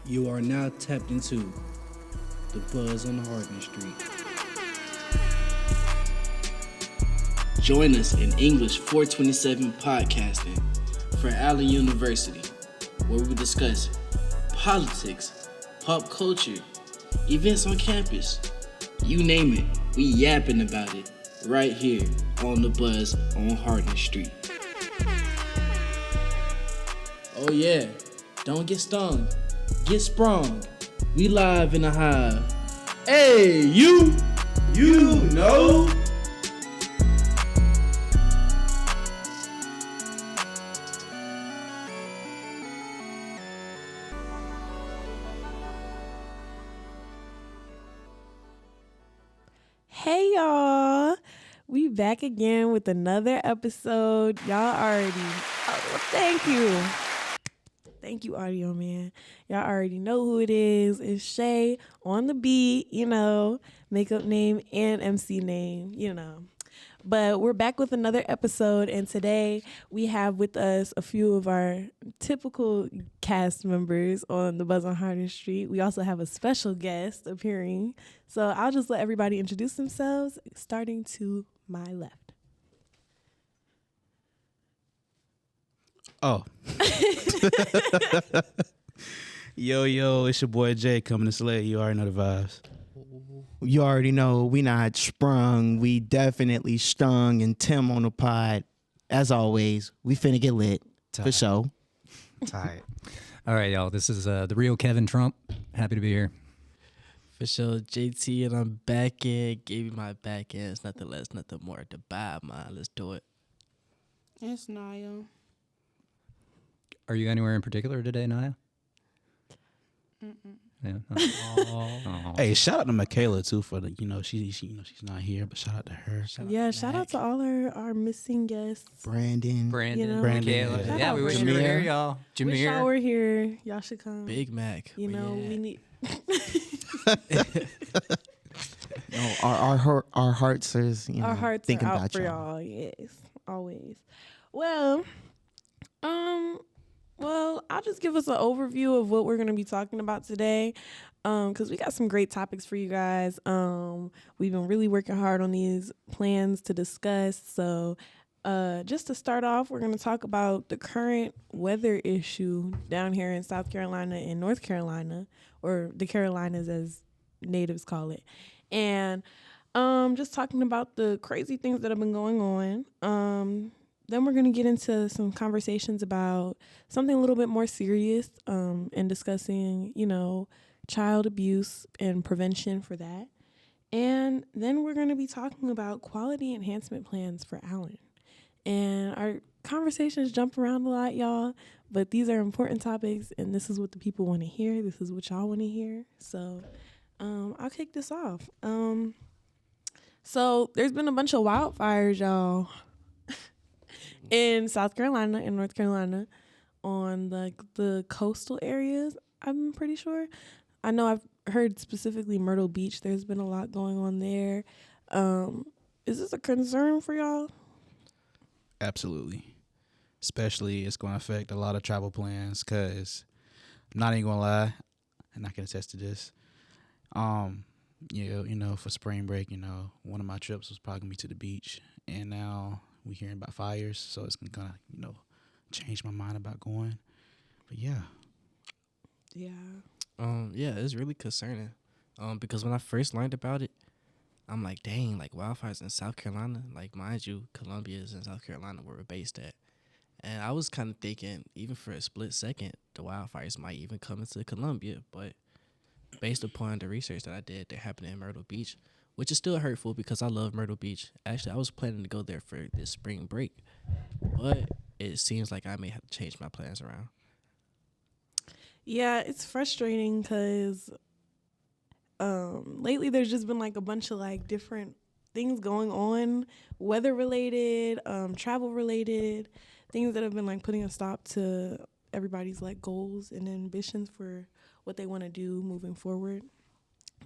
You are now tapped into the buzz on Harden Street. Join us in English 427 podcasting for Allen University, where we discuss politics, pop culture, events on campus. You name it, we yapping about it right here on the buzz on Harden Street. Oh yeah, don't get stung, get sprung. We live in the hive. Hey, you know. Hey y'all, we back again with another episode. Thank you, audio man. Y'all already know who it is. It's Shay on the beat, makeup name and MC name, But we're back with another episode, and today we have with us a few of our typical cast members on the Buzz on Harden Street. We also have a special guest appearing. So I'll just let everybody introduce themselves, starting to my left. Oh. Yo, it's your boy Jay coming to slay. You already know the vibes. You already know we not sprung. We definitely stung, and Tim on the pod. As always, we finna get lit for sure. Tight. All right, y'all. This is the real Kevin Trump. Happy to be here. For sure, JT, and I'm back in. Gave you my back end. It's nothing less, nothing more. To buy mine. Let's do it. It's Naya. Are you anywhere in particular today, Naya? Yeah. Oh. Hey, shout out to Michaela too for the she's not here, but shout out to her. Shout out to all our missing guests. Brandon. Brandon. Michaela. Yeah, we wish you were here, y'all. Wish y'all were here. Y'all should come. Big Mac. We need. Our hearts is our hearts thinking are out about for y'all. Yes, always. Well, I'll just give us an overview of what we're going to be talking about today, because we got some great topics for you guys. We've been really working hard on these plans to discuss. So just to start off, we're going to talk about the current weather issue down here in South Carolina and North Carolina, or the Carolinas as natives call it. And just talking about the crazy things that have been going on. Then we're going to get into some conversations about something a little bit more serious, and discussing, child abuse and prevention for that. And then we're going to be talking about quality enhancement plans for Allen. And our conversations jump around a lot, y'all, but these are important topics, and this is what the people want to hear. This is what y'all want to hear. So I'll kick this off. So there's been a bunch of wildfires, y'all, in South Carolina and North Carolina on the coastal areas, I'm pretty sure. I know I've heard specifically Myrtle Beach. There's been a lot going on there. Is this a concern for y'all? Absolutely. Especially it's going to affect a lot of travel plans because I'm not even going to lie, and I can attest to this. For spring break, one of my trips was probably going to be to the beach, and now we hearing about fires, so it's gonna change my mind about going. But yeah. It's really concerning. Because when I first learned about it, I'm like, dang, like wildfires in South Carolina. Like, mind you, Columbia is in South Carolina where we're based at. And I was kind of thinking, even for a split second, the wildfires might even come into Columbia. But based upon the research that I did, they happened in Myrtle Beach, which is still hurtful because I love Myrtle Beach. Actually, I was planning to go there for this spring break, but it seems like I may have to change my plans around. Yeah, it's frustrating because lately there's just been a bunch of different things going on, weather related, travel related, things that have been putting a stop to everybody's goals and ambitions for what they want to do moving forward.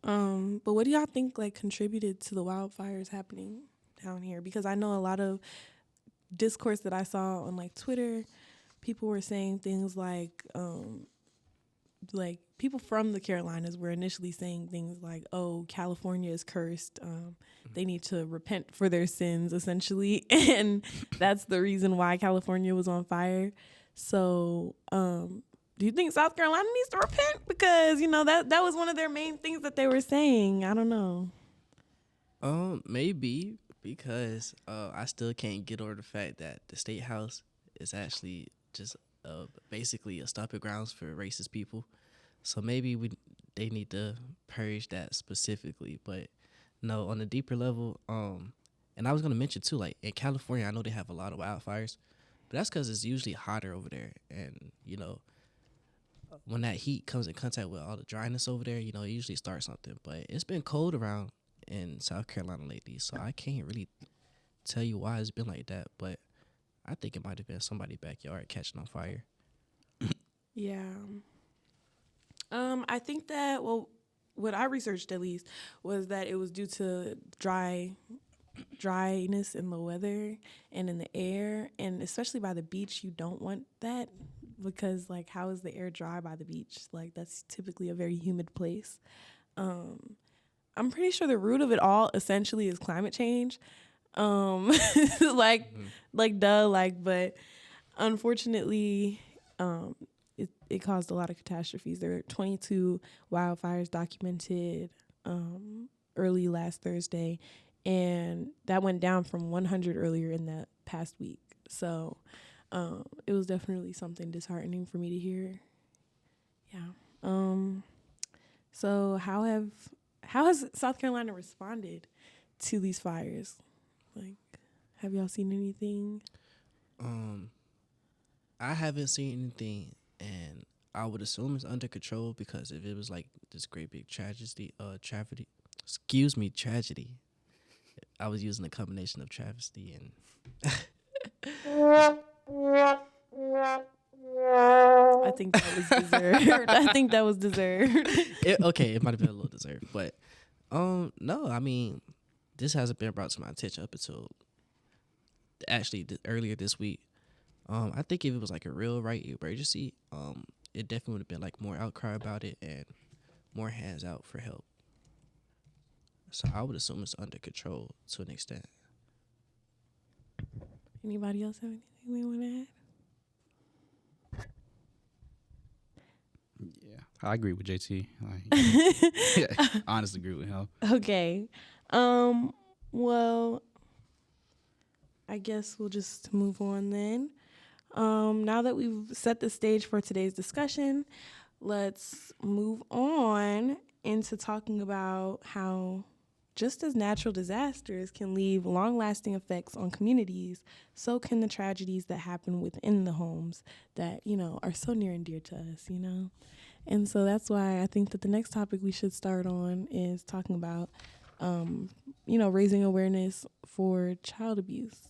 But what do y'all think contributed to the wildfires happening down here? Because I know a lot of discourse that I saw on Twitter, people were saying things like like people from the Carolinas were initially saying things like, "Oh, California is cursed. They need to repent for their sins," essentially, and that's the reason why California was on fire. So, do you think South Carolina needs to repent? Because that was one of their main things that they were saying. I don't know. Maybe because I still can't get over the fact that the state house is actually just basically a stomping grounds for racist people. So maybe they need to purge that specifically. But no, on a deeper level, and I was gonna mention too, like in California, I know they have a lot of wildfires, but that's because it's usually hotter over there, and when that heat comes in contact with all the dryness over there, it usually starts something. But it's been cold around in South Carolina lately, so I can't really tell you why it's been like that, but I think it might have been somebody's backyard catching on fire. Yeah. I think that, well, what I researched at least was that it was due to dryness in the weather and in the air, and especially by the beach. You don't want that because, like, how is the air dry by the beach? Like, that's typically a very humid place. I'm pretty sure the root of it all essentially is climate change. But unfortunately, it caused a lot of catastrophes. There were 22 wildfires documented early last Thursday, and that went down from 100 earlier in the past week. So it was definitely something disheartening for me to hear. Yeah. So how has South Carolina responded to these fires? Like, have y'all seen anything? I haven't seen anything, and I would assume it's under control because if it was like this great big tragedy, I was using a combination of travesty and. I think that was deserved. I think that was deserved. It might have been a little deserved, but no, I mean, this hasn't been brought to my attention up until actually earlier this week. I think if it was like a real right emergency, it definitely would have been like more outcry about it and more hands out for help. So I would assume it's under control to an extent. Anybody else have anything they want to add? Yeah, I agree with JT. Honestly, agree with him. Okay. Well, I guess we'll just move on then. Now that we've set the stage for today's discussion, let's move on into talking about how just as natural disasters can leave long-lasting effects on communities, so can the tragedies that happen within the homes that, are so near and dear to us, And so that's why I think that the next topic we should start on is talking about, raising awareness for child abuse.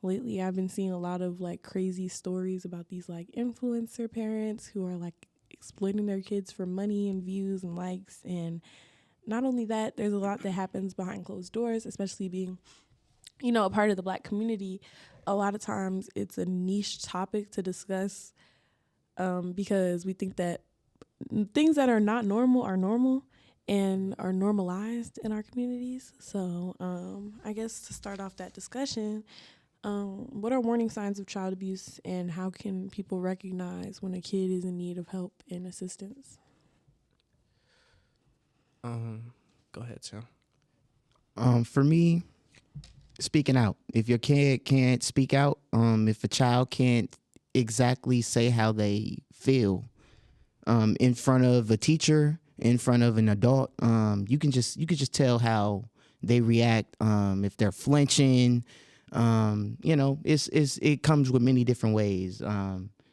Lately, I've been seeing a lot of like crazy stories about these like influencer parents who are like exploiting their kids for money and views and likes. And not only that, there's a lot that happens behind closed doors, especially being, a part of the Black community. A lot of times it's a niche topic to discuss because we think that things that are not normal are normal and are normalized in our communities. So I guess to start off that discussion, what are warning signs of child abuse and how can people recognize when a kid is in need of help and assistance? Go ahead, Tim. For me, speaking out. If your kid can't speak out, if a child can't exactly say how they feel, in front of a teacher, in front of an adult, you can just tell how they react. If they're flinching, it comes with many different ways.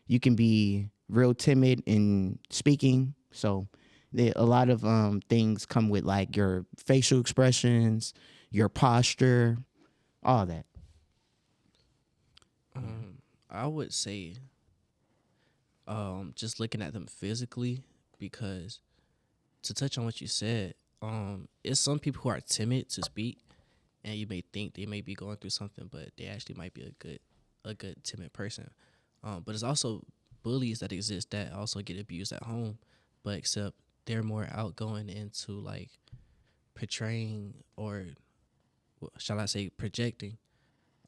You can be real timid in speaking, so a lot of things come with like your facial expressions, your posture, all that. I would say just looking at them physically, because to touch on what you said, it's some people who are timid to speak, and you may think they may be going through something, but they actually might be a good timid person. But it's also bullies that exist that also get abused at home, but except they're more outgoing into like portraying, or shall I say projecting,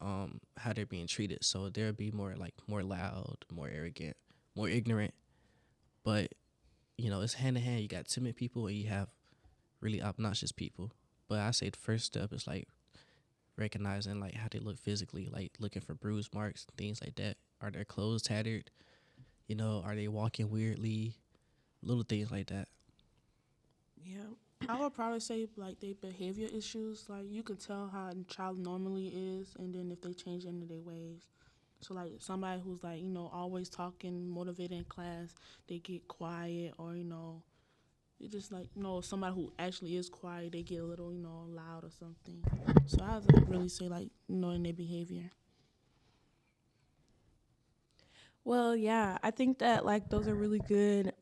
how they're being treated. So they'll be more loud, more arrogant, more ignorant. But it's hand in hand. You got timid people and you have really obnoxious people. But I say the first step is like recognizing like how they look physically, like looking for bruise marks, things like that. Are their clothes tattered? Are they walking weirdly? Little things like that. Yeah. I would probably say like they behavior issues. Like you can tell how a child normally is, and then if they change into their ways. So like somebody who's like always talking, motivated in class, they get quiet, or they just like somebody who actually is quiet, they get a little loud or something. So I would like, really say like in their behavior. Well, yeah, I think that like those are really good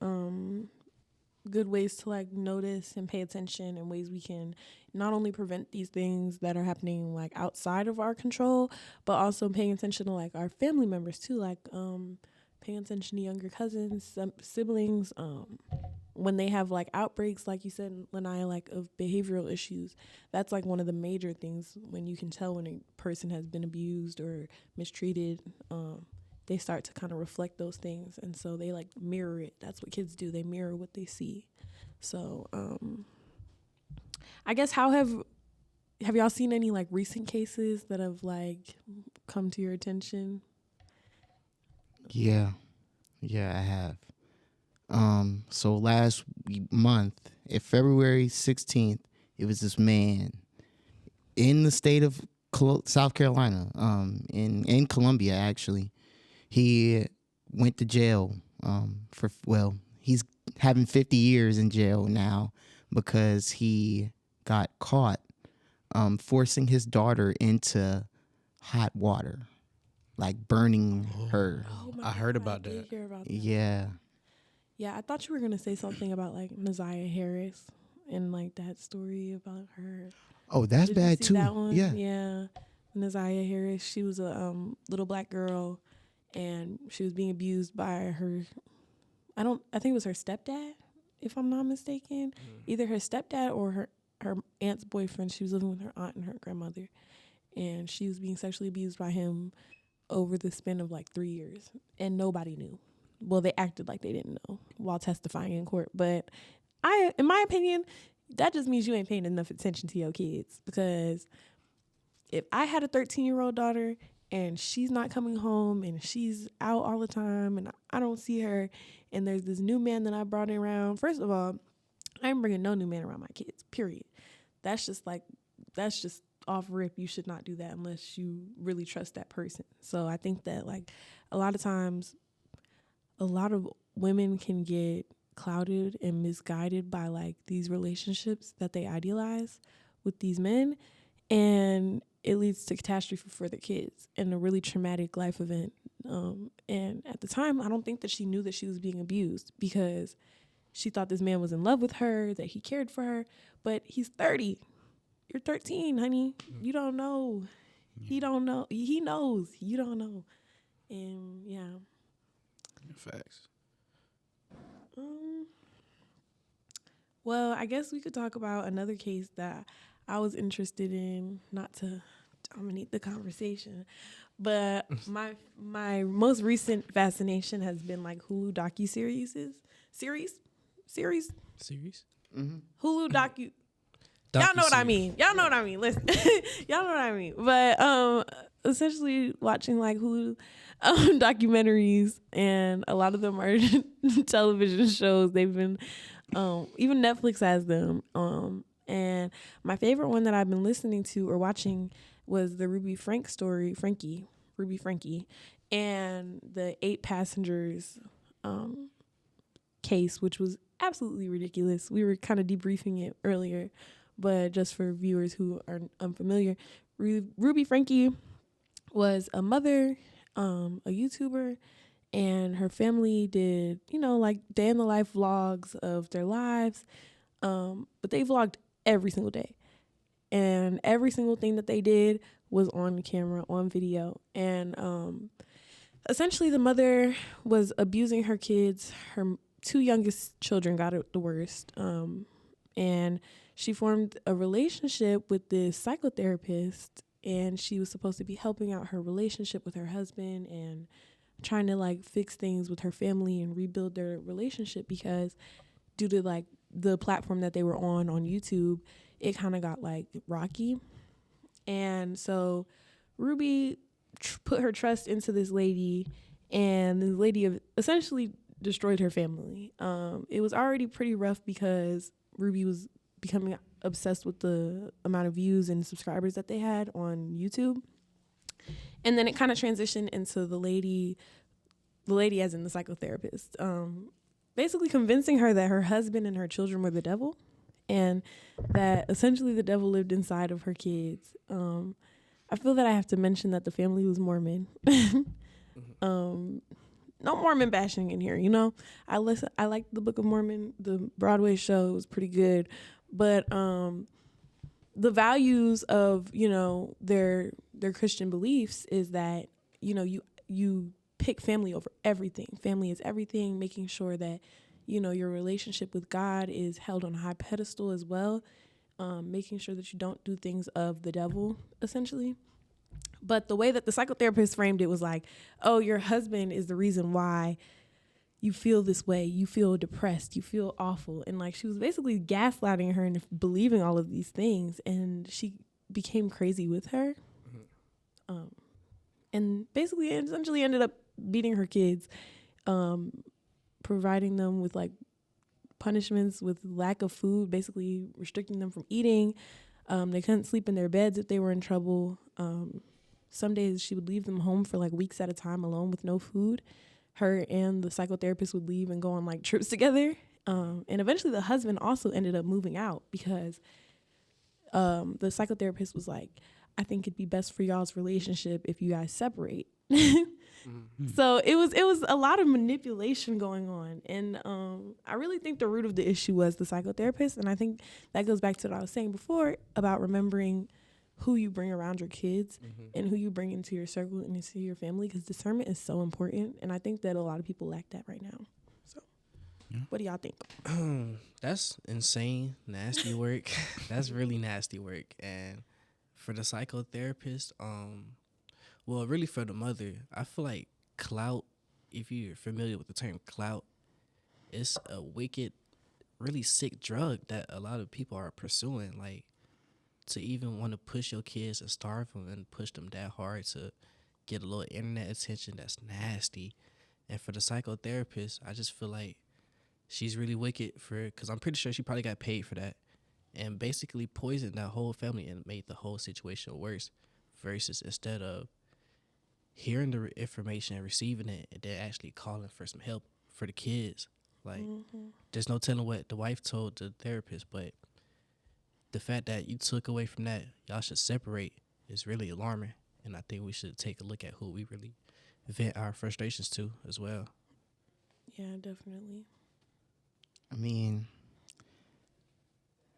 ways to like notice and pay attention, and ways we can not only prevent these things that are happening like outside of our control, but also paying attention to like our family members too, like paying attention to younger cousins, siblings, when they have like outbreaks, like you said, Lanai, like of behavioral issues. That's like one of the major things when you can tell when a person has been abused or mistreated. They start to kind of reflect those things, and so they like mirror it. That's what kids do. They mirror what they see. So I guess how have y'all seen any like recent cases that have like come to your attention? Yeah, I have. So last month, at February 16th, it was this man in the state of South Carolina, in Columbia actually. He went to jail he's having 50 years in jail now because he got caught forcing his daughter into hot water, like burning her. Oh I heard about I did that. hear about that. Yeah. Yeah, I thought you were gonna say something about like Naziah Harris and like that story about her. Oh, that's Did you bad see too. that one? Yeah. Yeah. Naziah Harris, she was a little black girl, and she was being abused by her, I think it was her stepdad, if I'm not mistaken. Either her stepdad or her aunt's boyfriend. She was living with her aunt and her grandmother, and she was being sexually abused by him over the span of like 3 years, and nobody knew. Well, they acted like they didn't know while testifying in court, but in my opinion, that just means you ain't paying enough attention to your kids, because if I had a 13-year-old daughter and she's not coming home and she's out all the time and I don't see her, and there's this new man that I brought around, first of all, I ain't bringing no new man around my kids, period. That's just off rip. You should not do that unless you really trust that person. So I think that like a lot of times, a lot of women can get clouded and misguided by like these relationships that they idealize with these men, and it leads to catastrophe for their kids and a really traumatic life event. And at the time, I don't think that she knew that she was being abused, because she thought this man was in love with her, that he cared for her, but he's 30. You're 13, honey. You don't know. He don't know. He knows. You don't know. And yeah. Facts. Well, I guess we could talk about another case that I was interested in, not to dominate the conversation, but my most recent fascination has been like Hulu docu-series. Series? Mm-hmm. Hulu docu. Y'all know what I mean. Listen, y'all know what I mean. But essentially watching like Hulu documentaries, and a lot of them are television shows. They've been even Netflix has them. And my favorite one that I've been listening to or watching was the Ruby Frankie, and the 8 passengers case, which was absolutely ridiculous. We were kind of debriefing it earlier, but just for viewers who are unfamiliar, Ruby Frankie was a mother, a YouTuber, and her family did, like day in the life vlogs of their lives. But they vlogged every single day, and every single thing that they did was on camera, on video. And essentially the mother was abusing her kids. Her two youngest children got it the worst. And she formed a relationship with this psychotherapist, and she was supposed to be helping out her relationship with her husband and trying to like fix things with her family and rebuild their relationship, because due to like the platform that they were on YouTube, it kind of got like rocky. And so Ruby put her trust into this lady, and this lady essentially destroyed her family. It was already pretty rough because Ruby was becoming obsessed with the amount of views and subscribers that they had on YouTube. And then it kind of transitioned into the lady as in the psychotherapist, basically convincing her that her husband and her children were the devil, and that essentially the devil lived inside of her kids. I feel that I have to mention that the family was Mormon. No Mormon bashing in here, you know. I liked the Book of Mormon. The Broadway show was pretty good, but the values of, you know, their Christian beliefs is that, you know, you pick family over everything. Family is everything. Making sure that, you know, your relationship with God is held on a high pedestal as well. Making sure that you don't do things of the devil, essentially. But the way that the psychotherapist framed it was like, oh, your husband is the reason why you feel this way. You feel depressed. You feel awful. And like she was basically gaslighting her and believing all of these things. And she became crazy with her. And basically essentially ended up beating her kids, providing them with like punishments with lack of food, basically restricting them from eating. They couldn't sleep in their beds if they were in trouble. Some days she would leave them home for like weeks at a time alone with no food. Her and the psychotherapist would leave and go on like trips together. And eventually the husband also ended up moving out because the psychotherapist was like, I think it'd be best for y'all's relationship if you guys separate. So it was a lot of manipulation going on. And I really think the root of the issue was the psychotherapist. And I think that goes back to what I was saying before about remembering who you bring around your kids and who you bring into your circle and into your family, because discernment is so important. And I think that a lot of people lack that right now. So what do y'all think? That's insane, nasty work. That's really nasty work. And for the psychotherapist, well, really for the mother, I feel like clout, if you're familiar with the term clout, it's a wicked, really sick drug that a lot of people are pursuing. Like, to even want to push your kids and starve them and push them that hard to get a little internet attention, that's nasty. And for the psychotherapist, I just feel like she's really wicked because I'm pretty sure she probably got paid for that, and basically poisoned that whole family and made the whole situation worse, versus instead of hearing the information and receiving it and then actually calling for some help for the kids. Like, there's no telling what the wife told the therapist, but the fact that you took away from that, y'all should separate, is really alarming. And I think we should take a look at who we really vent our frustrations to as well. Yeah, definitely. I mean,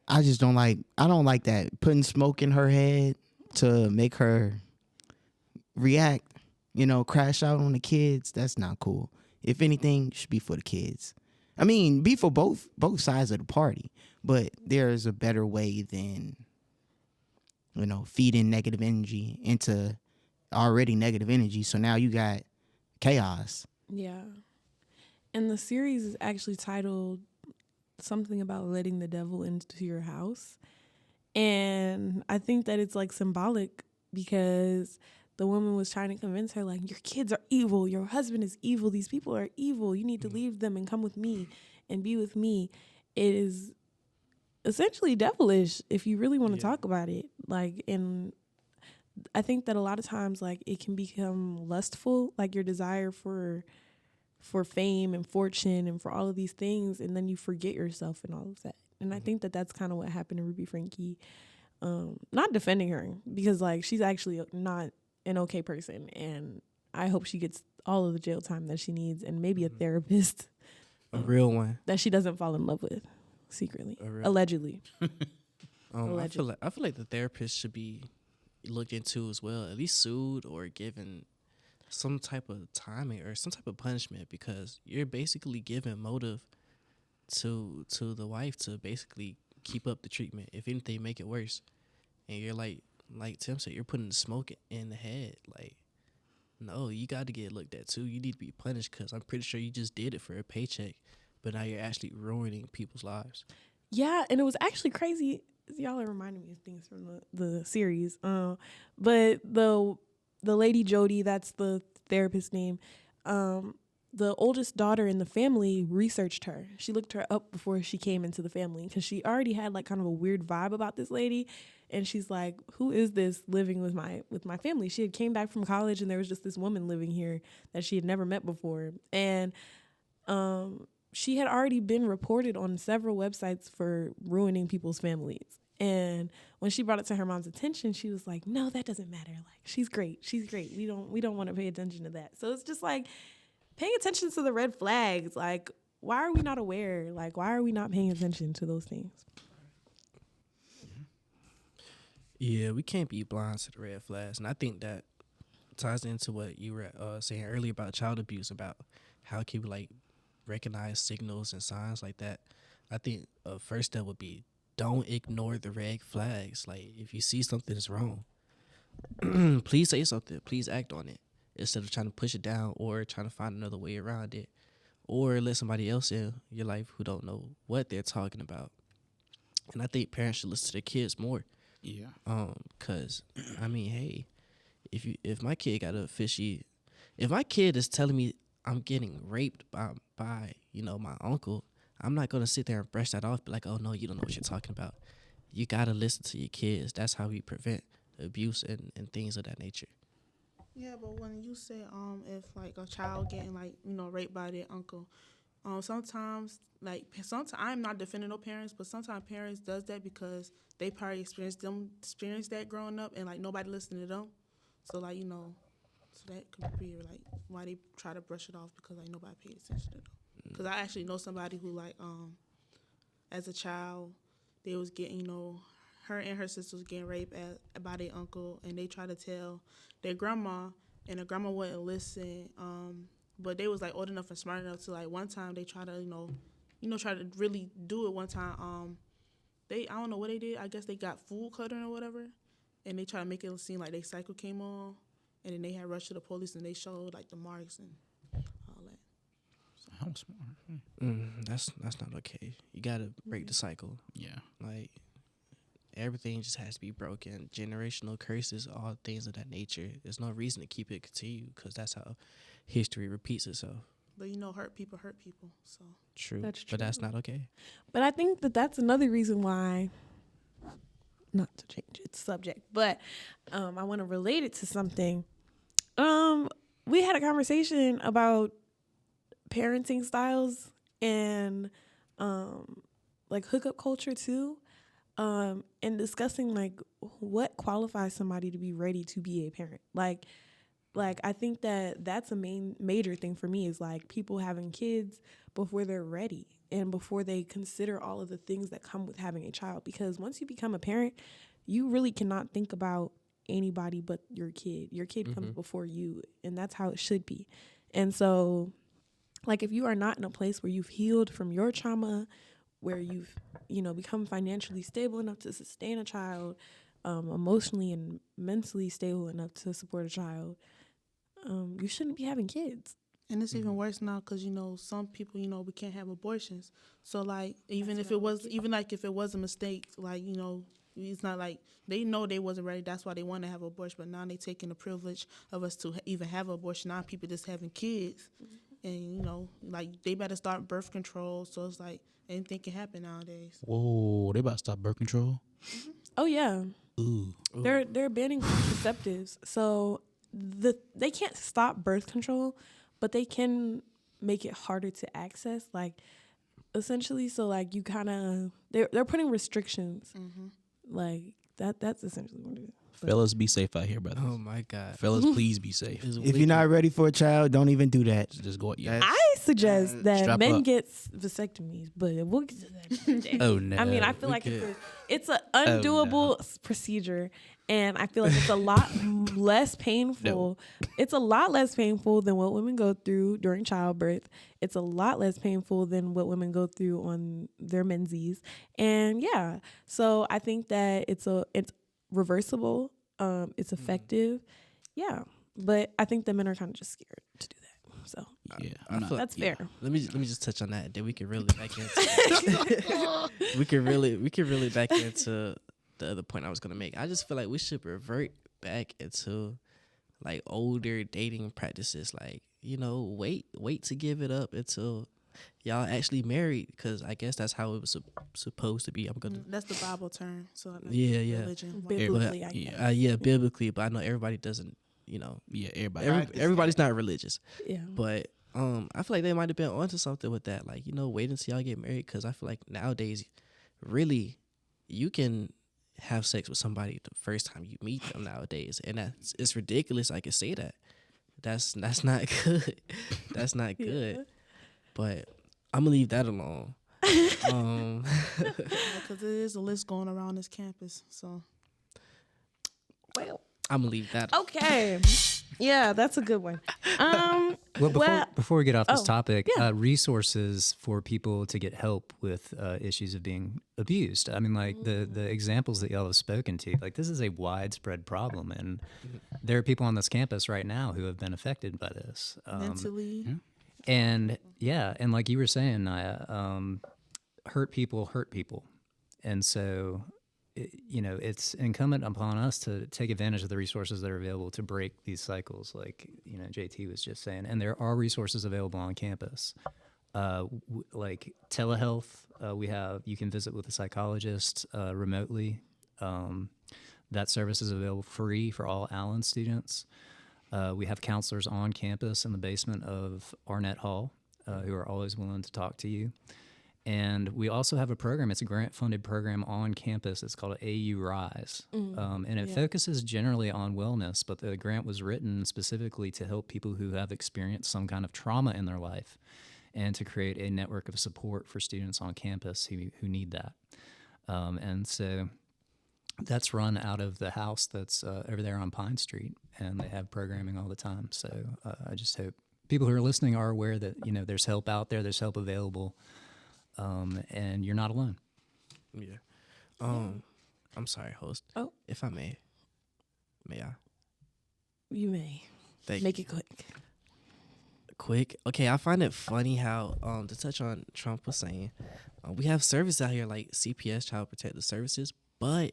I don't like that. Putting smoke in her head to make her react, you know, crash out on the kids. That's not cool. If anything, it should be for the kids. I mean, be for both sides of the party, but there's a better way than, you know, feeding negative energy into already negative energy. So now you got chaos. Yeah. And the series is actually titled something about letting the devil into your house. And I think that it's like symbolic, because the woman was trying to convince her, like, your kids are evil, your husband is evil, these people are evil, you need to leave them and come with me and be with me. It is essentially devilish if you really want to talk about it. Like, and I think that a lot of times, like, it can become lustful, like your desire for fame and fortune and for all of these things, and then you forget yourself and all of that. And I think that that's kind of what happened to Ruby Frankie. Not defending her, because like she's actually not an okay person, and I hope she gets all of the jail time that she needs, and maybe a therapist, A real one that she doesn't fall in love with secretly, allegedly. I feel like the therapist should be looked into as well, at least sued or given some type of timing or some type of punishment, because you're basically giving motive to the wife to basically keep up the treatment. If anything, make it worse. And you're like Tim said, you're putting the smoke in the head. Like, no, you got to get looked at too. You need to be punished, because I'm pretty sure you just did it for a paycheck, but now you're actually ruining people's lives. Yeah, and it was actually crazy. Y'all are reminding me of things from the series. But the lady Jody, that's the therapist's name. The oldest daughter in the family researched her. She looked her up before she came into the family, because she already had like kind of a weird vibe about this lady. And she's like, who is this living with my family? She had came back from college, and there was just this woman living here that she had never met before. And she had already been reported on several websites for ruining people's families. And when she brought it to her mom's attention, she was like, no, that doesn't matter. Like, she's great. We don't want to pay attention to that. So it's just like paying attention to the red flags. Like, why are we not aware? Like, why are we not paying attention to those things? Yeah, we can't be blind to the red flags. And I think that ties into what you were saying earlier about child abuse, about how can we like recognize signals and signs like that. I think a first step would be, don't ignore the red flags. Like, if you see something that's wrong, please say something. Please act on it, instead of trying to push it down or trying to find another way around it, or let somebody else in your life who don't know what they're talking about. And I think parents should listen to their kids more. Yeah. 'Cause I mean, hey, if my kid got a fishy, if my kid is telling me I'm getting raped by my uncle, I'm not gonna sit there and brush that off, be like, oh no, you don't know what you're talking about. You gotta listen to your kids. That's how we prevent abuse and things of that nature. Yeah, but when you say if like a child getting like raped by their uncle, sometimes I'm not defending no parents, but sometimes parents does that because they probably experienced that growing up, and like nobody listened to them, so like so that could be like why they try to brush it off, because like nobody paid attention to them. Because I actually know somebody who like as a child they was getting her and her sister was getting raped by their uncle, and they tried to tell their grandma, and the grandma wouldn't listen. But they was like old enough and smart enough to like one time they try to try to really do it one time. I don't know what they did. I guess they got food coloring or whatever, and they try to make it seem like their cycle came on, and then they had rushed to the police and they showed like the marks and all that. How smart. That's not okay. You gotta break the cycle. Yeah. Like, everything just has to be broken. Generational curses, all things of that nature. There's no reason to keep it continue, because that's how history repeats itself. But hurt people, so. True. That's true. But that's not okay. But I think that's another reason why, not to change its subject, but I want to relate it to something. We had a conversation about parenting styles and like hookup culture too, and discussing like what qualifies somebody to be ready to be a parent. Like I think that's a major thing for me, is like people having kids before they're ready and before they consider all of the things that come with having a child. Because once you become a parent, you really cannot think about anybody but your kid. Your kid comes before you, and that's how it should be. And so, like, if you are not in a place where you've healed from your trauma, where you've, become financially stable enough to sustain a child, emotionally and mentally stable enough to support a child, you shouldn't be having kids. And it's even worse now because, some people, we can't have abortions. So, like, even if it was a mistake, like, it's not like they know they wasn't ready. That's why they want to have an abortion. But now they taking the privilege of us to even have an abortion. Now people just having kids. And, like, they better start birth control. So it's like anything can happen nowadays. Whoa, they about to stop birth control? Oh, yeah. Ooh. They're banning contraceptives. So they can't stop birth control, but they can make it harder to access, like, essentially. So, like, you kind of they're putting restrictions, like that's essentially what it is. Fellas, be safe out here, brothers. Oh my God. Fellas, please be safe. If you're not ready for a child, don't even do that. Just go. Yeah. I suggest that strap men up. get vasectomies, but we'll get to that. Oh no. I mean, I feel like it's an undoable procedure, And I feel like it's a lot less painful. It's a lot less painful than what women go through during childbirth. It's a lot less painful than what women go through on their menses. And yeah, so I think that it's reversible. It's effective. Yeah, but I think the men are kind of just scared to do that. So Yeah, I feel that's fair. Let me just touch on that. Then we can really back into we can really back into the other point I was gonna make. I just feel like we should revert back into like older dating practices. Like, wait to give it up until y'all actually married, because I guess that's how it was supposed to be. I'm gonna That's the Bible term. So like Yeah. religion. Biblically, I guess. Biblically, but I know everybody doesn't. Yeah, everybody. Everybody's not religious. Yeah. But I feel like they might have been onto something with that. Like, wait until y'all get married, because I feel like nowadays, really, you can have sex with somebody the first time you meet them nowadays, and it's ridiculous. I can say that. That's not good. That's not good. Yeah. But I'm gonna leave that alone. Because it is a list going around this campus. So Well, I'm gonna leave that. okay. Yeah, that's a good one. Before we get off this oh, topic, yeah. resources for people to get help with issues of being abused. I mean, like the examples that y'all have spoken to, like this is a widespread problem, and there are people on this campus right now who have been affected by this. mentally, And yeah, and like you were saying, hurt people, and so it's incumbent upon us to take advantage of the resources that are available to break these cycles, like JT was just saying. And there are resources available on campus, like telehealth. You can visit with a psychologist remotely. That service is available free for all Allen students. We have counselors on campus in the basement of Arnett Hall who are always willing to talk to you. And we also have a program. It's a grant-funded program on campus. It's called AU Rise. And it focuses generally on wellness, but the grant was written specifically to help people who have experienced some kind of trauma in their life and to create a network of support for students on campus who need that. And so that's run out of the house that's over there on Pine Street, and they have programming all the time. So I just hope people who are listening are aware that, there's help out there, there's help available. And you're not alone. Yeah. I'm sorry, host. Oh. If I may I? You may. Thank Make it quick. Quick. Okay, I find it funny how, to touch on Trump was saying, we have services out here like CPS, Child Protective Services, but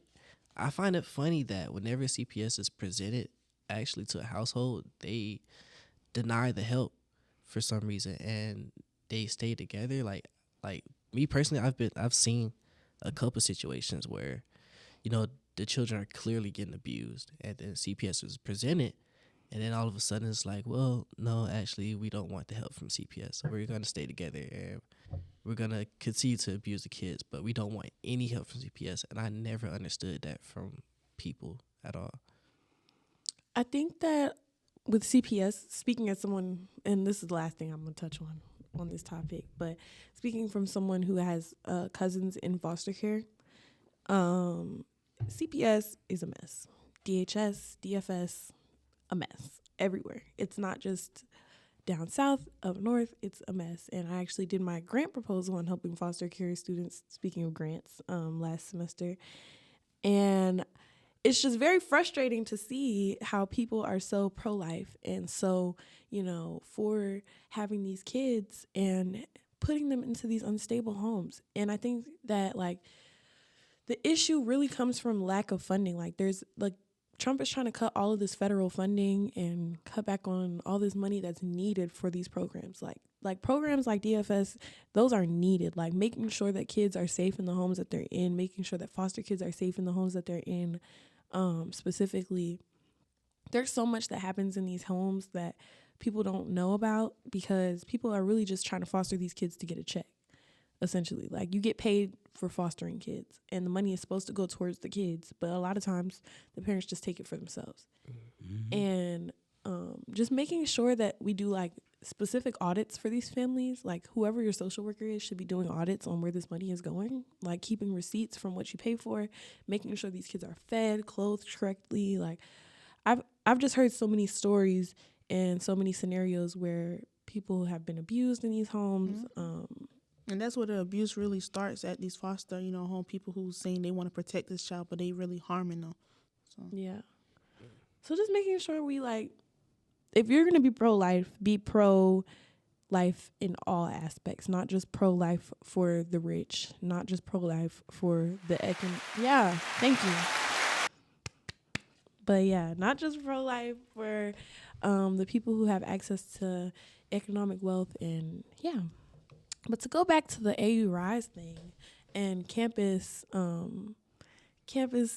I find it funny that whenever CPS is presented actually to a household, they deny the help for some reason, and they stay together. Like me personally, I've seen a couple situations where, the children are clearly getting abused, and then CPS is presented, and then all of a sudden it's like, well, no, actually we don't want the help from CPS, so we're gonna stay together and we're gonna continue to abuse the kids, but we don't want any help from CPS. And I never understood that from people at all. I think that with CPS, speaking as someone, and this is the last thing I'm going to touch on this topic, but speaking from someone who has cousins in foster care, CPS is a mess. DHS, DFS, a mess everywhere. It's not just down south, up north, it's a mess. And I actually did my grant proposal on helping foster care students, speaking of grants, last semester. And it's just very frustrating to see how people are so pro-life and so, for having these kids and putting them into these unstable homes. And I think that, the issue really comes from lack of funding. Trump is trying to cut all of this federal funding and cut back on all this money that's needed for these programs. Like programs like DFS, those are needed. Like making sure that kids are safe in the homes that they're in, making sure that foster kids are safe in the homes that they're in. Specifically, there's so much that happens in these homes that people don't know about because people are really just trying to foster these kids to get a check. Essentially, you get paid for fostering kids and the money is supposed to go towards the kids, but a lot of times the parents just take it for themselves. Mm-hmm. And just making sure that we do specific audits for these families. Like whoever your social worker is should be doing audits on where this money is going, like keeping receipts from what you pay for, making sure these kids are fed, clothed correctly. Like I've just heard so many stories and so many scenarios where people have been abused in these homes. And that's where the abuse really starts, at these foster, home people who saying they want to protect this child, but they really harming them. So Yeah. So just making sure we if you're going to be pro-life, be pro-life in all aspects, not just pro-life for the rich, not just pro-life for the Yeah, thank you. But yeah, not just pro-life for the people who have access to economic wealth and yeah. But to go back to the AU Rise thing and campus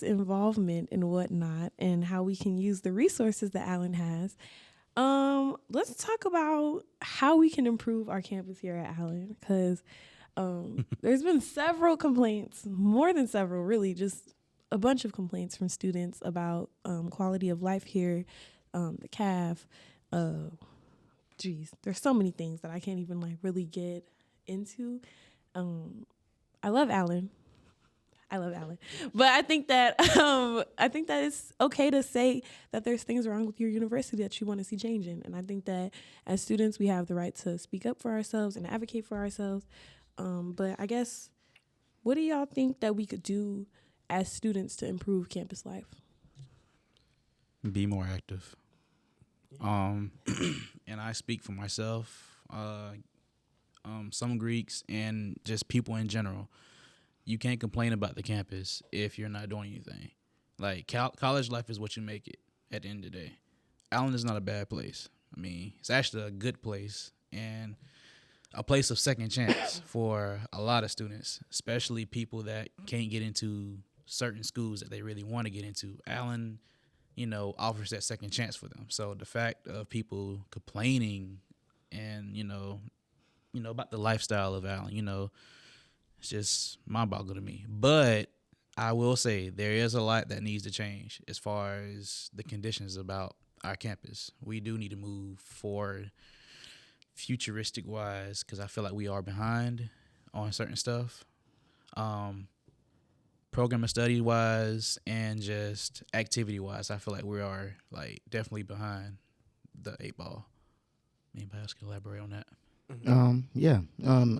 involvement and whatnot and how we can use the resources that Allen has, let's talk about how we can improve our campus here at Allen, because there's been several complaints, more than several, really, just a bunch of complaints from students about quality of life here, the CAF. There's so many things that I can't even really get into. I love Allen, but I think that it's okay to say that there's things wrong with your university that you want to see changing. And I think that as students, we have the right to speak up for ourselves and advocate for ourselves. But I guess, what do y'all think that we could do as students to improve campus life? Be more active. And I speak for myself, some Greeks, and just people in general. You can't complain about the campus if you're not doing anything. Like, college life is what you make it at the end of the day. Allen is not a bad place. I mean, it's actually a good place and a place of second chance for a lot of students, especially people that can't get into certain schools that they really want to get into. Allen, offers that second chance for them. So the fact of people complaining and, about the lifestyle of Allen, it's just mind-boggling to me. But I will say there is a lot that needs to change as far as the conditions about our campus. We do need to move forward futuristic-wise, because I feel like we are behind on certain stuff. Program and study-wise and just activity-wise, I feel like we are definitely behind the 8-ball. Anybody else can elaborate on that?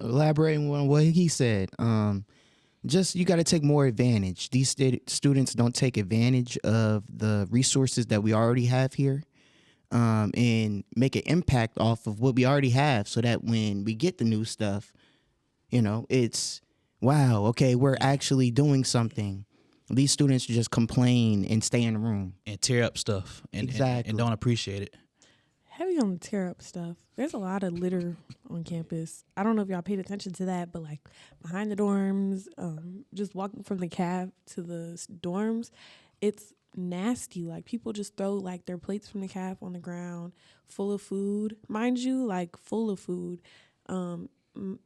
Elaborating on what he said. Just you got to take more advantage. These students don't take advantage of the resources that we already have here, and make an impact off of what we already have, so that when we get the new stuff, it's wow. Okay, we're actually doing something. These students just complain and stay in the room and tear up stuff and don't appreciate it. Heavy on the tear up stuff. There's a lot of litter on campus. I don't know if y'all paid attention to that, but behind the dorms, just walking from the caf to the dorms, it's nasty. People just throw their plates from the caf on the ground, full of food, mind you, full of food. And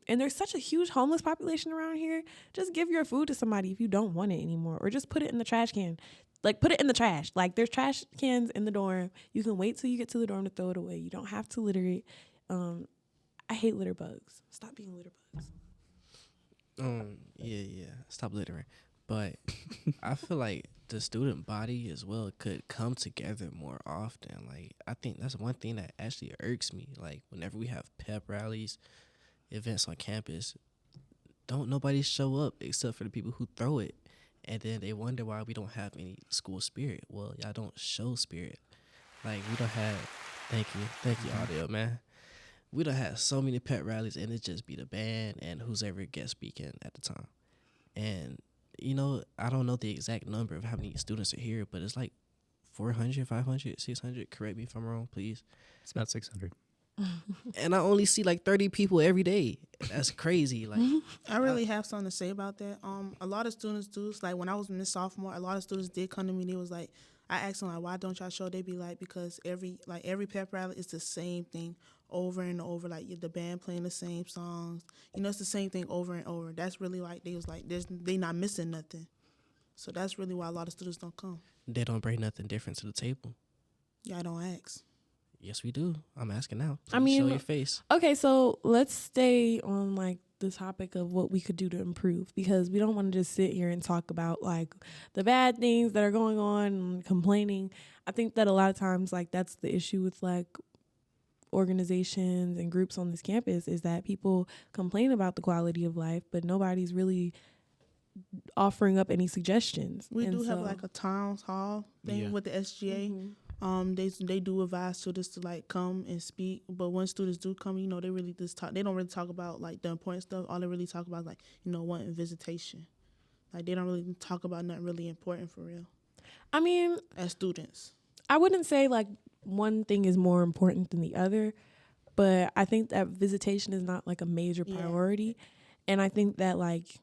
there's such a huge homeless population around here. Just give your food to somebody if you don't want it anymore, or just put it in the trash can. Put it in the trash. There's trash cans in the dorm. You can wait till you get to the dorm to throw it away. You don't have to litter it. I hate litter bugs. Stop being litter bugs. Yeah. Stop littering. But I feel like the student body as well could come together more often. I think that's one thing that actually irks me. Whenever we have pep rallies, events on campus, don't nobody show up except for the people who throw it. And then they wonder why we don't have any school spirit. Well, y'all don't show spirit. We don't have, thank you, audio, man. We don't have so many pep rallies, and it just be the band and who's ever guest speaking at the time. And, I don't know the exact number of how many students are here, but it's 400, 500, 600. Correct me if I'm wrong, please. It's about 600. And I only see 30 people every day. That's crazy. I really have something to say about that. A lot of students do. When I was in sophomore, a lot of students did come to me. They was I asked them why don't y'all show? They be because every pep rally is the same thing over and over. The band playing the same songs. It's the same thing over and over. That's really they was they not missing nothing. So that's really why a lot of students don't come. They don't bring nothing different to the table. Y'all don't ask. Yes, we do. I'm asking now. I Please mean, show your face. Okay, so let's stay on like the topic of what we could do to improve, because we don't want to just sit here and talk about like the bad things that are going on and complaining. I think that a lot of times like that's the issue with like organizations and groups on this campus, is that people complain about the quality of life, but nobody's really offering up any suggestions. We And do have so- like a town hall thing Yeah. with the SGA. Mhm. They do advise students to like come and speak, but when students do come, you know, they really just talk. They don't really talk about like the important stuff. All they really talk about is, like, you know, wanting visitation. Like they don't really talk about nothing really important for real I mean, as students. I wouldn't say like one thing is more important than the other, but I think that visitation is not like a major Yeah. priority. And I think that like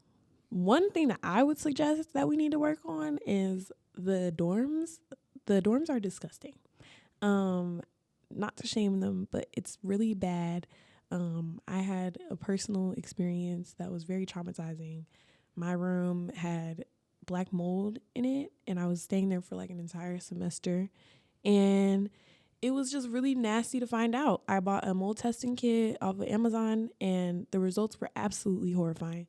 one thing that I would suggest that we need to work on is the dorms. The dorms are disgusting. Not to shame them, but it's really bad. I had a personal experience that was very traumatizing. My room had black mold in it, and I was staying there for like an entire semester. And it was just really nasty to find out. I bought a mold testing kit off of Amazon, and the results were absolutely horrifying.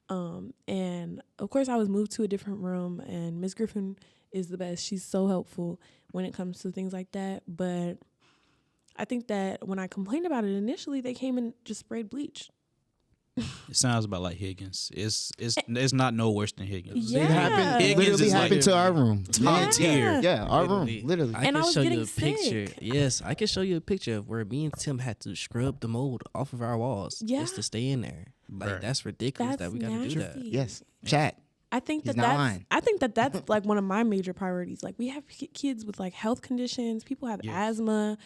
And of course, I was moved to a different room, and Miss Griffin is the best. She's so helpful when it comes to things like that. But I think that when I complained about it initially, they came and just sprayed bleach. It sounds about like Higgins. It's not no worse than Higgins. Yeah. It happened. It Higgins literally is like happened to our room. top tier. Yeah, our room. Literally. Literally. I And can I was show you getting a picture. sick. Yes, I can show you a picture of where me and Tim had to scrub the mold off of our walls just to stay in there. Like Bruh. that's ridiculous That's that we got to do that. nasty. Yes. Chat. I think He's that not that's lying. I think that that's like one of my major priorities. Like we have kids with like health conditions. People have Yes. asthma.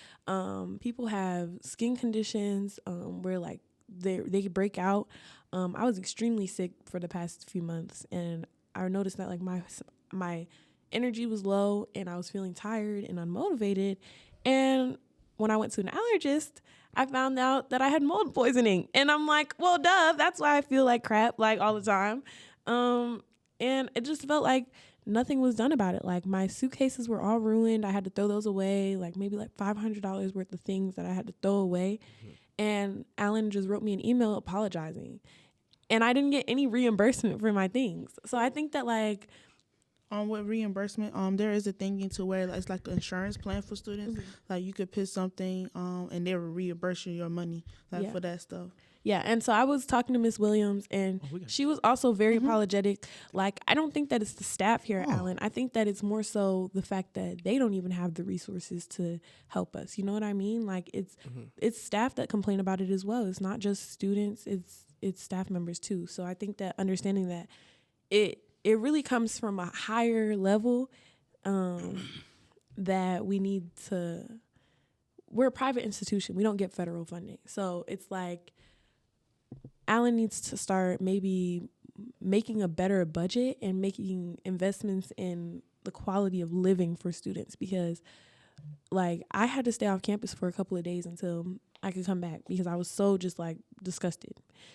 People have skin conditions where like they could break out. I was extremely sick for the past few months, and I noticed that like my energy was low, and I was feeling tired and unmotivated. And when I went to an allergist, I found out that I had mold poisoning, and I'm like, well, duh, that's why I feel like crap like all the time. And it just felt like nothing was done about it. Like my suitcases were all ruined. I had to throw those away, like maybe like $500 worth of things that I had to throw away. And Alan just wrote me an email apologizing. And I didn't get any reimbursement for my things. So I think that like With reimbursement, there is a thing into where it's like an insurance plan for students. Like you could pick something, and they will reimburse you your money Yeah. for that stuff. yeah, and so I was talking to Miss Williams, and she was also very apologetic. Like, I don't think that it's the staff here at Allen. I think that it's more so the fact that they don't even have the resources to help us. You know what I mean? Like, it's staff that complain about it as well. It's not just students. It's staff members too. So I think that understanding that it really comes from a higher level that we need to. We're a private institution. We don't get federal funding. So it's like Allen needs to start maybe making a better budget and making investments in the quality of living for students, because like I had to stay off campus for a couple of days until I could come back because I was so just like disgusted.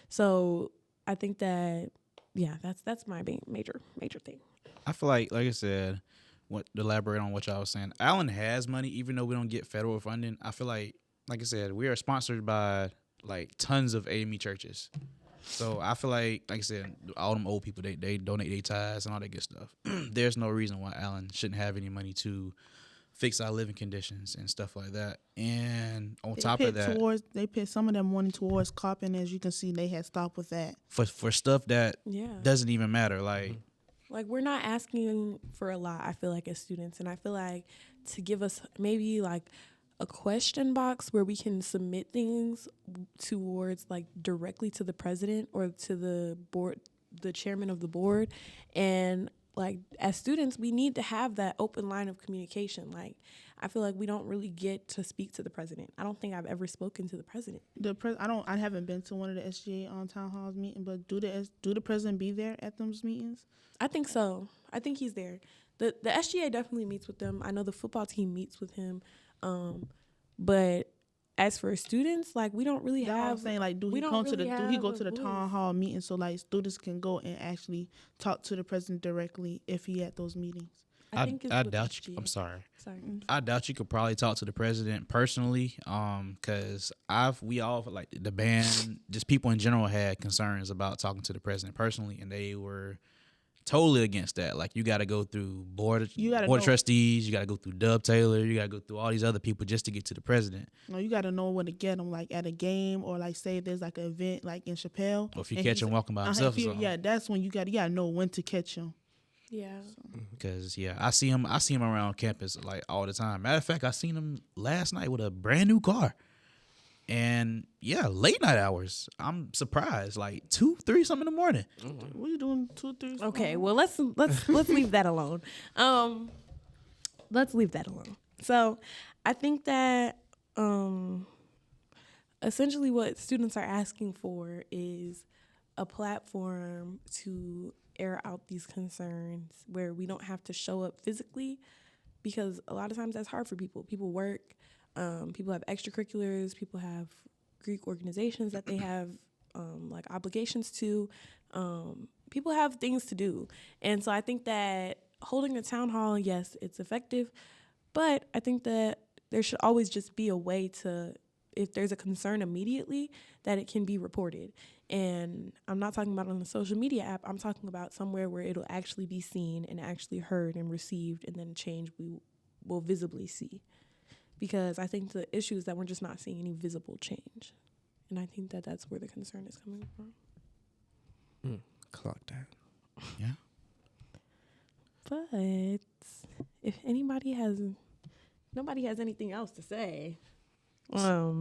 So I think that, yeah, that's my major thing. I feel like I said, to elaborate on what y'all was saying, Allen has money, even though we don't get federal funding. I feel like I said, we are sponsored by like tons of AME churches. So I feel like I said, all them old people, they donate their tithes and all that good stuff. There's no reason why Allen shouldn't have any money to fix our living conditions and stuff like that. And on top of that, They put some of them money towards carpet. As you can see, they had stopped with that. for stuff that Yeah. doesn't even matter, Like, we're not asking for a lot, I feel like, as students. And I feel like to give us maybe, like, a question box where we can submit things towards, like, directly to the president or to the board, the chairman of the board. And, like, as students, we need to have that open line of communication. Like, I feel like we don't really get to speak to the president. I don't think I've ever spoken to the president. I haven't been to one of the SGA town halls meeting, but do the president be there at those meetings? I think so. I think he's there. The SGA definitely meets with them. I know the football team meets with him. But as for students, like, we don't really That's what I'm have. saying. Like, do we he don't come really do he have go a to the town voice. hall meeting so like students can go and actually talk to the president directly if he at those meetings? I think it's I with doubt you. SG. I'm sorry. Sorry. I doubt you could probably talk to the president personally, because we all like the band, just people in general had concerns about talking to the president personally, and they were totally against that. Like, you got to go through board of trustees, you got to go through Dub Taylor, you got to go through all these other people just to get to the president. No, you got to know when to get them, like at a game, or like say there's like an event like in Chappelle. Or if you catch him walking by himself or something. Yeah, that's when you got to know when to catch him. Yeah. Because I see him around campus like all the time. Matter of fact, I seen him last night with a brand new car. And late night hours. I'm surprised, like 2, 3 something in the morning. What are you doing 2, 3? Okay, well let's leave that alone. Let's leave that alone. So, I think that essentially what students are asking for is a platform to air out these concerns where we don't have to show up physically, because a lot of times that's hard for people. People work, people have extracurriculars, people have Greek organizations that they have like obligations to. People have things to do. And so I think that holding a town hall, yes, it's effective, but I think that there should always just be a way to, if there's a concern immediately, that it can be reported. And I'm not talking about on a social media app. I'm talking about somewhere where it'll actually be seen and actually heard and received, and then change we will visibly see. Because I think the issue is that we're just not seeing any visible change. And I think that that's where the concern is coming from. Clock that. Yeah. But if nobody has anything else to say.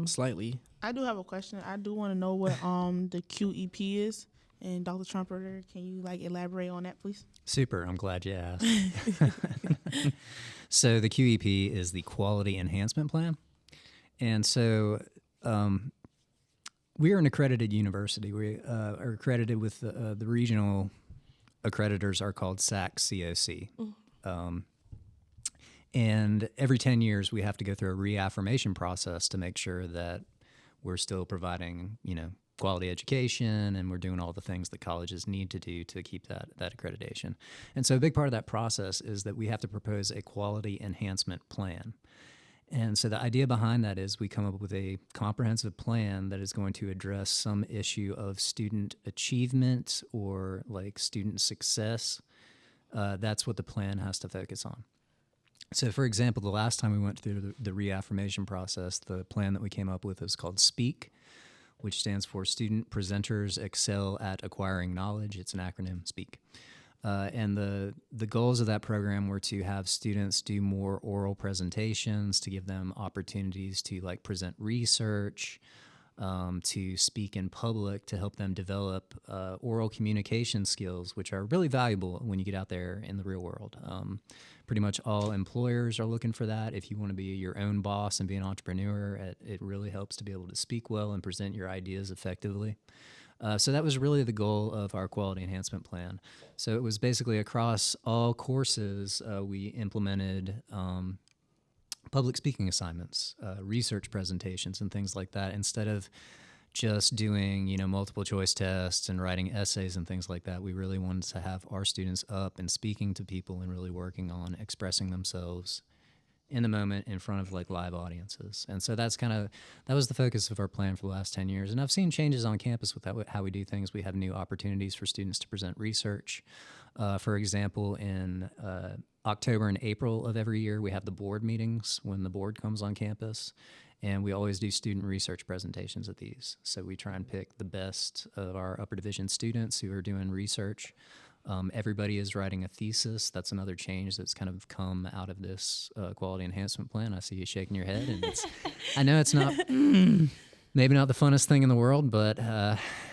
Slightly. I do have a question. I do want to know what the QEP is. And Dr. Trumper, can you like elaborate on that, please? Super. I'm glad you asked. So the QEP is the Quality Enhancement Plan. And so we are an accredited university. We are accredited with the regional accreditors are called SAC-COC. And every 10 years, we have to go through a reaffirmation process to make sure that we're still providing, quality education, and we're doing all the things that colleges need to do to keep that accreditation. And so a big part of that process is that we have to propose a quality enhancement plan. And so the idea behind that is we come up with a comprehensive plan that is going to address some issue of student achievement or like student success. That's what the plan has to focus on. So, for example, the last time we went through the reaffirmation process, the plan that we came up with is called SPEAK, which stands for Student Presenters Excel at Acquiring Knowledge. It's an acronym, SPEAK. And the goals of that program were to have students do more oral presentations, to give them opportunities to like present research, to speak in public, to help them develop oral communication skills, which are really valuable when you get out there in the real world. Pretty much all employers are looking for that. If you want to be your own boss and be an entrepreneur, it really helps to be able to speak well and present your ideas effectively. So that was really the goal of our quality enhancement plan. So it was basically across all courses, we implemented public speaking assignments, research presentations, and things like that. Instead of just doing, multiple choice tests and writing essays and things like that, we really wanted to have our students up and speaking to people and really working on expressing themselves in the moment in front of like live audiences. And so that was the focus of our plan for the last 10 years. And I've seen changes on campus with how we do things. We have new opportunities for students to present research. For example, in October and April of every year, we have the board meetings when the board comes on campus. And we always do student research presentations at these. So we try and pick the best of our upper division students who are doing research. Everybody is writing a thesis. That's another change that's kind of come out of this quality enhancement plan. I see you shaking your head, and I know it's not maybe not the funnest thing in the world, but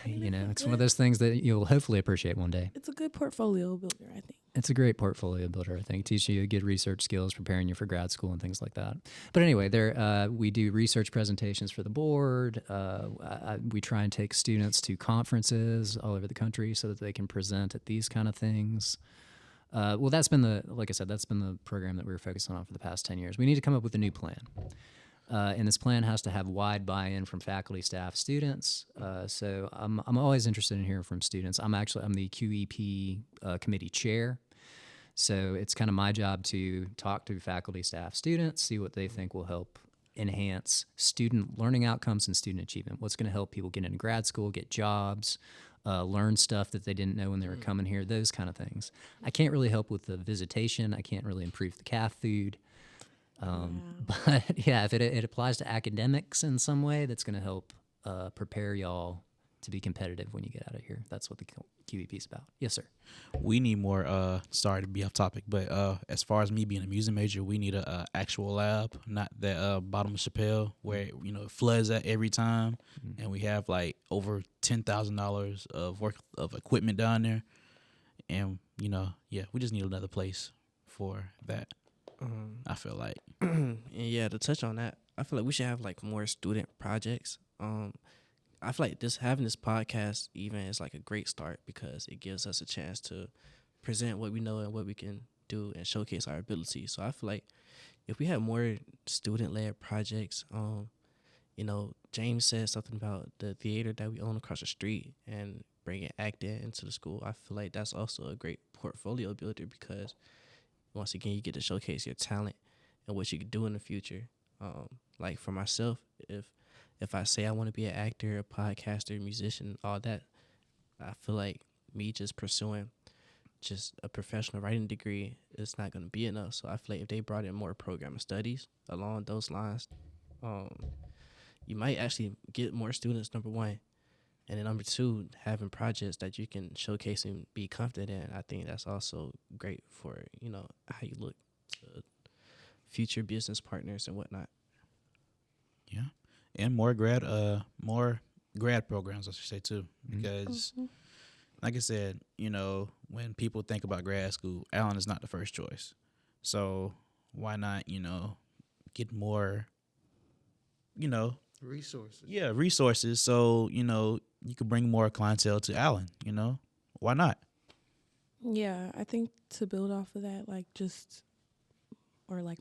it's one of those things that you'll hopefully appreciate one day. It's a good portfolio builder, I think. It's a great portfolio builder, I think. Teaching you good research skills, preparing you for grad school and things like that. But anyway, we do research presentations for the board. We try and take students to conferences all over the country so that they can present at these kind of things. Well, that's been the program that we were focusing on for the past 10 years. We need to come up with a new plan. And this plan has to have wide buy-in from faculty, staff, students. So I'm always interested in hearing from students. I'm the QEP committee chair. So it's kind of my job to talk to faculty, staff, students, see what they think will help enhance student learning outcomes and student achievement. What's going to help people get into grad school, get jobs, learn stuff that they didn't know when they were coming here, those kind of things. I can't really help with the visitation. I can't really improve the CAF food. But yeah, if it applies to academics in some way, that's going to help prepare y'all to be competitive when you get out of here. That's what the QEP is about. Yes, sir. We need more. Sorry to be off topic, but as far as me being a music major, we need a actual lab, not that bottom of Chappelle where it floods at every time, and we have like over $10,000 of work of equipment down there, and we just need another place for that. I feel like, And yeah, to touch on that, I feel like we should have like more student projects. I feel like having this podcast even is like a great start because it gives us a chance to present what we know and what we can do and showcase our abilities. So I feel like if we have more student-led projects, James said something about the theater that we own across the street and bringing acting into the school. I feel like that's also a great portfolio builder because once again, you get to showcase your talent and what you can do in the future. Like for myself, if I say I want to be an actor, a podcaster, musician, all that, I feel like me just pursuing just a professional writing degree is not going to be enough. So I feel like if they brought in more program of studies along those lines, you might actually get more students, number one. And then number two, having projects that you can showcase and be confident in, I think that's also great for, how you look to future business partners and whatnot. yeah, and more grad programs, I should say too, because like I said, when people think about grad school, Allen is not the first choice. So why not, get more, Resources. yeah, resources. So, you could bring more clientele to Allen, why not? Yeah, I think to build off of that,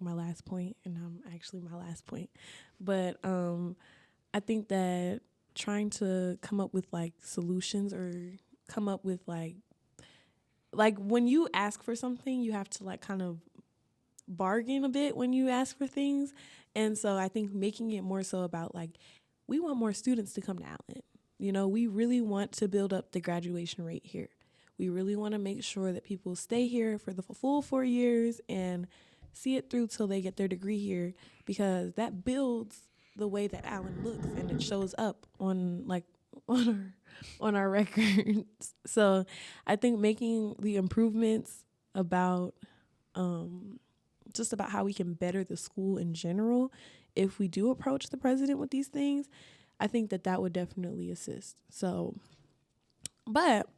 my last point, and I'm actually my last point, but I think that trying to come up with solutions or come up with like when you ask for something, you have to kind of bargain a bit when you ask for things. And so I think making it more so about we want more students to come to Allen. We really want to build up the graduation rate here. We really want to make sure that people stay here for the full 4 years and see it through till they get their degree here, because that builds the way that Allen looks and it shows up on our records. So I think making the improvements about just about how we can better the school in general, if we do approach the president with these things, I think that would definitely assist. So, but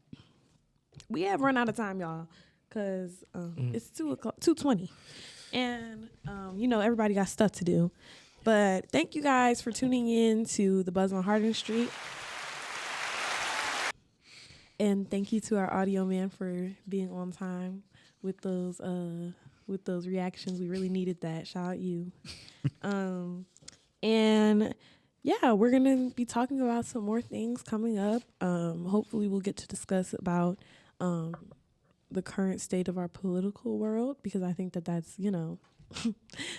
we have run out of time, y'all, because it's 2:20. And, everybody got stuff to do. But thank you guys for tuning in to The Buzz on Harden Street. And thank you to our audio man for being on time with those reactions. We really needed that. Shout out you. And yeah, we're going to be talking about some more things coming up. Hopefully we'll get to discuss about the current state of our political world, because I think that's,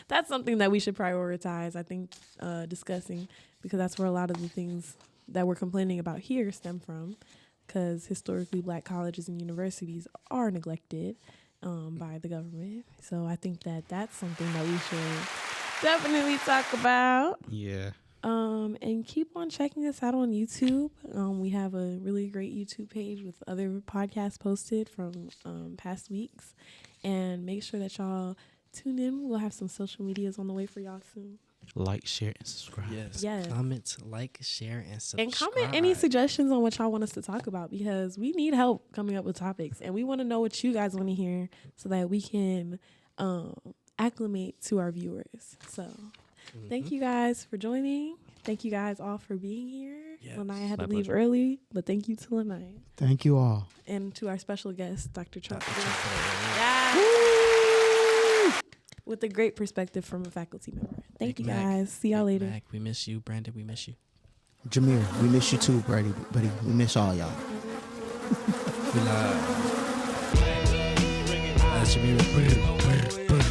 that's something that we should prioritize, I think, discussing, because that's where a lot of the things that we're complaining about here stem from, because historically Black colleges and universities are neglected by the government. So I think that's something that we should definitely talk about. Yeah. And keep on checking us out on YouTube. We have a really great YouTube page with other podcasts posted from past weeks. And make sure that y'all tune in. We'll have some social medias on the way for y'all soon. Like, share, and subscribe. Yes. Comment, like, share, and subscribe. And comment any suggestions on what y'all want us to talk about, because we need help coming up with topics. And we want to know what you guys want to hear so that we can acclimate to our viewers. So thank you guys for joining. Thank you guys all for being here. Yes. Lanaya had My to leave pleasure. early, but thank you to Lanaya. Thank you all. And to our special guest, Dr. Chuck. Yeah. Yeah. With a great perspective from a faculty member. Thank you Mac. guys. See y'all Big later. Mac, we miss you. Brandon, we miss you. Jameer, we miss you too, buddy. We miss all y'all. We love. As Watch a mirror.